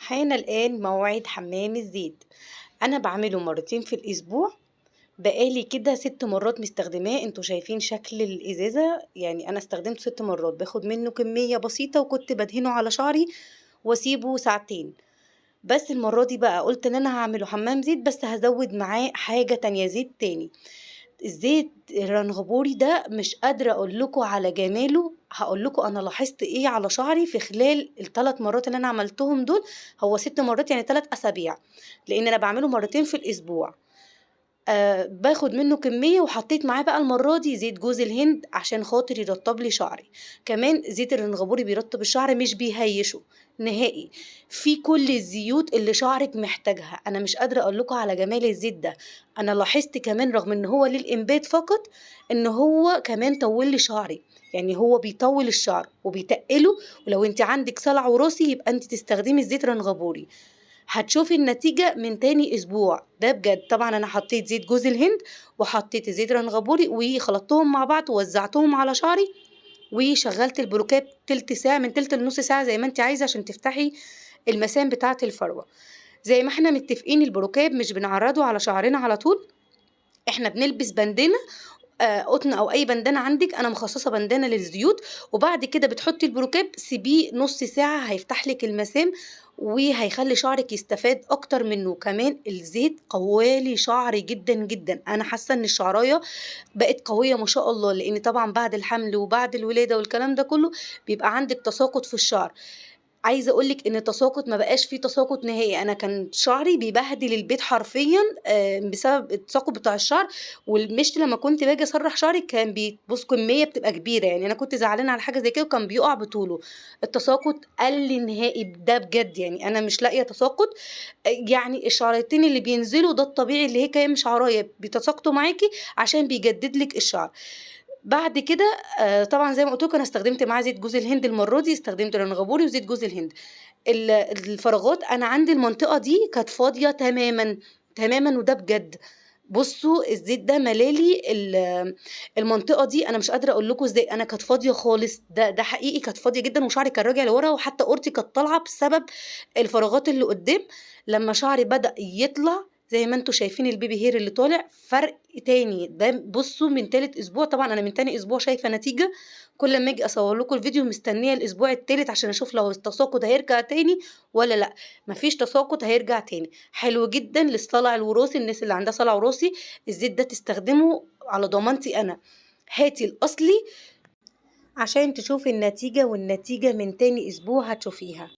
حان الآن موعد حمام الزيت. أنا باعمله مرتين في الأسبوع، بقى لي كده 6 مرات مستخدماه، أنتم شايفين شكل الإزازة، يعني أنا استخدمته 6 مرات، باخد منه كمية بسيطة وكنت بادهنه على شعري واسيبه ساعتين. بس المرة دي بقى قُلت إن أنا هاعمله حمام زيت بس هازوّد معاه حاجة تانية، زيت تاني. الزيت الرنغبوري ده مش قادرة أقول لكم على جماله، هاقول لكم أنا لاحظت إيه على شعري في خلال ال3 مرات اللي أنا عملتهم دول، هو 6 مرات يعني 3 أسابيع، لإن أنا باعمله مرتين في الأسبوع. باخد منه كمية وحطيت معاه بقى المرة دي زيت جوز الهند عشان خاطر يرطّب لي شعري، كمان زيت الرنغبوري بيرطّب الشعر مش بيهيّشه نهائي، فيه كل الزيوت اللي شعرِك محتاجها، أنا مش قادرة أقول لكم على جمال الزيت ده. أنا لاحظت كمان رغم إن هو للإنبات فقط، إن هو كمان طوّل لي شعري، يعني هو بيطوّل الشعر وبيتقّله، ولو أنتِ عندِك صلع وراثي يبقى أنتِ تستخدمي زيت رنغبوري. هتشوفي النتيجة من تاني أسبوع، ده بجد. طبعًا أنا حطيت زيت جوز الهند، وحطيت زيت رنغبوري وخلطتهم مع بعض ووزّعتهم على شعري، وشغّلت البروكاب تِلت ساعة من تِلت لنُص ساعة زي ما أنتِ عايزة عشان تفتحي المسام بتاعة الفروة. زي ما إحنا متفقين البروكاب مش بنعرّضه على شعرنا على طول، إحنا بنلبس باندانة قطن أو أي بندانة عندِك، أنا مخصصة بندانة للزيوت، وبعد كده بتحطي البروكاب سيبيه نُص ساعة هيفتح لِك المسام، وهيخلّي شعرِك يستفاد أكتر منه، كمان الزيت قوّى لي شعري جدًا، جدًا، أنا حاسة إن الشعراية بقت قوية ما شاء الله، لإن طبعًا بعد الحمل وبعد الولادة والكلام ده كلّه بيبقى عندِك تساقط في الشعر. عايزة أقول لِك إن التساقط ما بقاش في تساقط نهائي، أنا كان شعري بيبهدل البيت حرفيًا بسبب التساقط بتاع الشعر، والمشط لمّا كنت باجي أسرّح شعري كان بُص كمية بتبقى كبيرة، يعني أنا كنت زعلانة على حاجة زي كده وكان بيُقع بطوله. التساقط قَل نهائي ده بجد، يعني أنا مش لاقية تساقط، يعني الشعرتين اللي بينزلوا ده الطبيعي اللي هي كام شعراية بيتساقطوا معاكِ عشان بيجدد لِك الشعر. بعد كده طبعًا زي ما قُلت لكم أنا استخدمت معاه زيت جوز الهند المرّة دي، استخدمت رنغبوري وزيت جوز الهند. الفراغات أنا عندي المنطقة دي كانت فاضية تمامًا، تمامًا وده بجد. بُصّوا الزيت ده ملا لي المنطقة دي، أنا مش قادرة أقول لكم إزاي، أنا كانت فاضية خالص، ده حقيقي كانت فاضية جدًا وشعري كان راجع لورا وحتى قُرطي كانت طالعة بسبب الفراغات اللي قدّام. لمّا شعري بدأ يطلع زي ما أنتم شايفين الbaby hair اللي طالع فرق تاني، ده بُصّوا من تالت أسبوع، طبعًا أنا من تاني أسبوع شايفة نتيجة، كل أمّا آجي أصوّر لكم الفيديو مستنية الأسبوع التالت عشان أشوف لو التساقط هيرجع تاني والّا لأ. ما فيش تساقط هيرجع تاني، حلو جدًا للصلع الوراثي، الناس اللي عندها صلع وراثي الزيت ده تستخدمه على ضمانتي أنا. هاتي الأصلي عشان تشوفي النتيجة، والنتيجة من تاني أسبوع هتشوفيها.